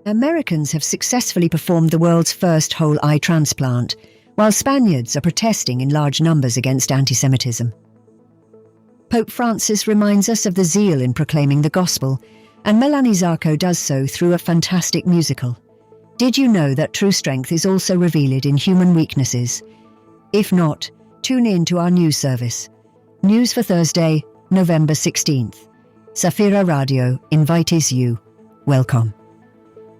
Americans have successfully performed the world's first whole eye transplant, while Spaniards are protesting in large numbers against anti-Semitism. Pope Francis reminds us of the zeal in proclaiming the gospel, and Melanie Zarko does so through a fantastic musical. Did you know that true strength is also revealed in human weaknesses? If not, tune in to our news service. News for Thursday, November 16th. Safira Radio invites you. Welcome.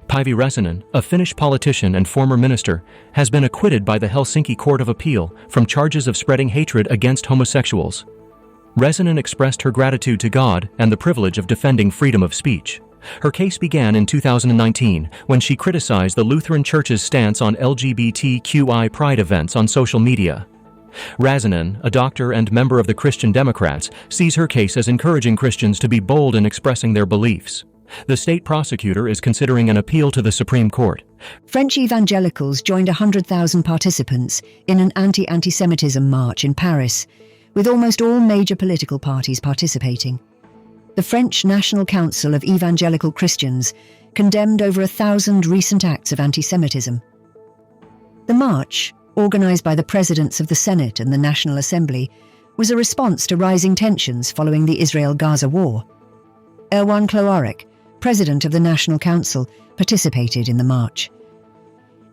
Päivi Räsänen, a Finnish politician and former minister, has been acquitted by the Helsinki Court of Appeal from charges of spreading hatred against homosexuals. Räsänen expressed her gratitude to God and the privilege of defending freedom of speech. Her case began in 2019 when she criticized the Lutheran Church's stance on LGBTQI pride events on social media. Räsänen, a doctor and member of the Christian Democrats, sees her case as encouraging Christians to be bold in expressing their beliefs. The state prosecutor is considering an appeal to the Supreme Court. French evangelicals joined 100,000 participants in an anti-Semitism march in Paris, with almost all major political parties participating. The French National Council of Evangelical Christians condemned over 1,000 recent acts of anti-Semitism. The march, organized by the presidents of the Senate and the National Assembly, was a response to rising tensions following the Israel-Gaza war. Erwan Kloarek, president of the National Council, participated in the march.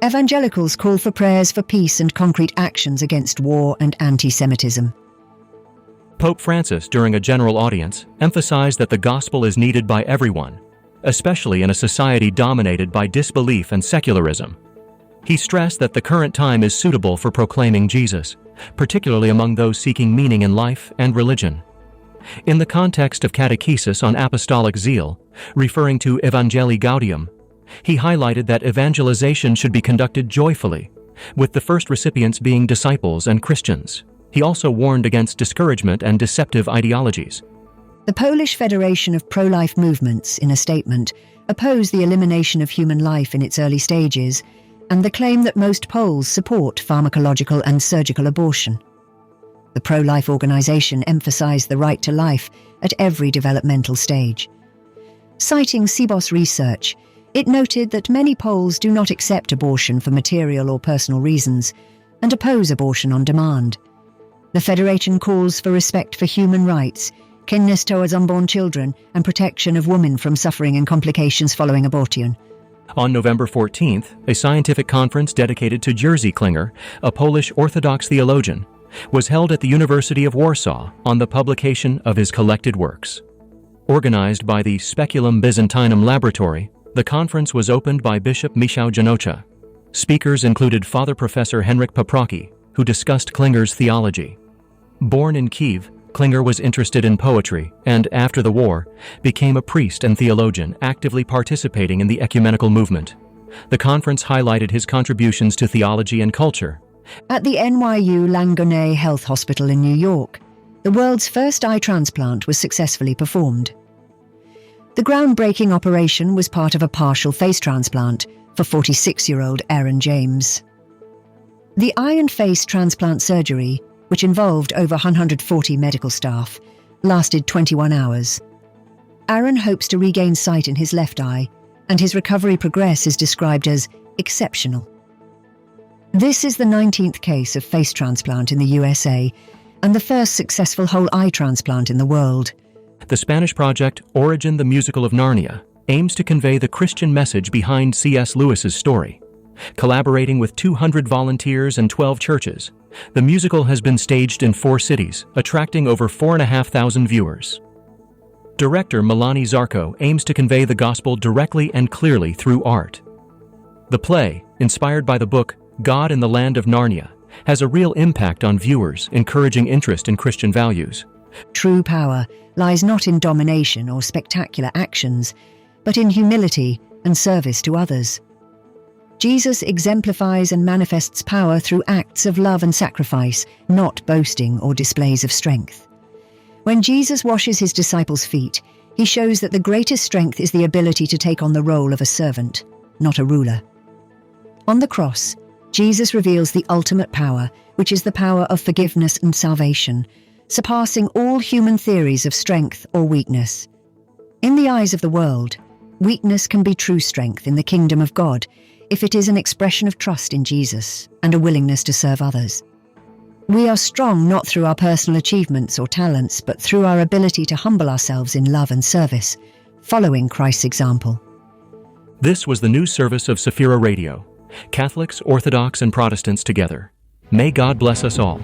Evangelicals call for prayers for peace and concrete actions against war and anti-Semitism. Pope Francis, during a general audience, emphasized that the gospel is needed by everyone, especially in a society dominated by disbelief and secularism. He stressed that the current time is suitable for proclaiming Jesus, particularly among those seeking meaning in life and religion. In the context of catechesis on apostolic zeal, referring to Evangelii Gaudium, he highlighted that evangelization should be conducted joyfully, with the first recipients being disciples and Christians. He also warned against discouragement and deceptive ideologies. The Polish Federation of Pro-Life Movements, in a statement, opposed the elimination of human life in its early stages and the claim that most Poles support pharmacological and surgical abortion. The pro-life organization emphasized the right to life at every developmental stage. Citing CBOS research, it noted that many Poles do not accept abortion for material or personal reasons and oppose abortion on demand. The Federation calls for respect for human rights, kindness towards unborn children, and protection of women from suffering and complications following abortion. On November 14th, a scientific conference dedicated to Jerzy Klinger, a Polish Orthodox theologian, was held at the University of Warsaw on the publication of his collected works. Organized by the Speculum Byzantinum Laboratory, the conference was opened by Bishop Michał Janocha. Speakers included Father Professor Henryk Paprocki, who discussed Klinger's theology. Born in Kiev, Klinger was interested in poetry and, after the war, became a priest and theologian actively participating in the ecumenical movement. The conference highlighted his contributions to theology and culture. At the NYU Langone Health Hospital in New York, the world's first eye transplant was successfully performed. The groundbreaking operation was part of a partial face transplant for 46-year-old Aaron James. The eye and face transplant surgery, which involved over 140 medical staff, lasted 21 hours. Aaron hopes to regain sight in his left eye, and his recovery progress is described as exceptional. This is the 19th case of face transplant in the USA and the first successful whole eye transplant in the world. The Spanish project Origin the Musical of Narnia aims to convey the Christian message behind C.S. Lewis's story. Collaborating with 200 volunteers and 12 churches, the musical has been staged in 4 cities, attracting over 4,500 viewers. Director Melanie Zarko aims to convey the gospel directly and clearly through art. The play, inspired by the book God in the Land of Narnia, has a real impact on viewers, encouraging interest in Christian values. True power lies not in domination or spectacular actions, but in humility and service to others. Jesus exemplifies and manifests power through acts of love and sacrifice, not boasting or displays of strength. When Jesus washes his disciples' feet, he shows that the greatest strength is the ability to take on the role of a servant, not a ruler. On the cross, Jesus reveals the ultimate power, which is the power of forgiveness and salvation, surpassing all human theories of strength or weakness. In the eyes of the world, Weakness can be true strength in the kingdom of God if it is an expression of trust in Jesus and a willingness to serve others. We are strong not through our personal achievements or talents, but through our ability to humble ourselves in love and service, following Christ's example. This was the news service of Sephira Radio, Catholics, Orthodox, and Protestants together. May God bless us all.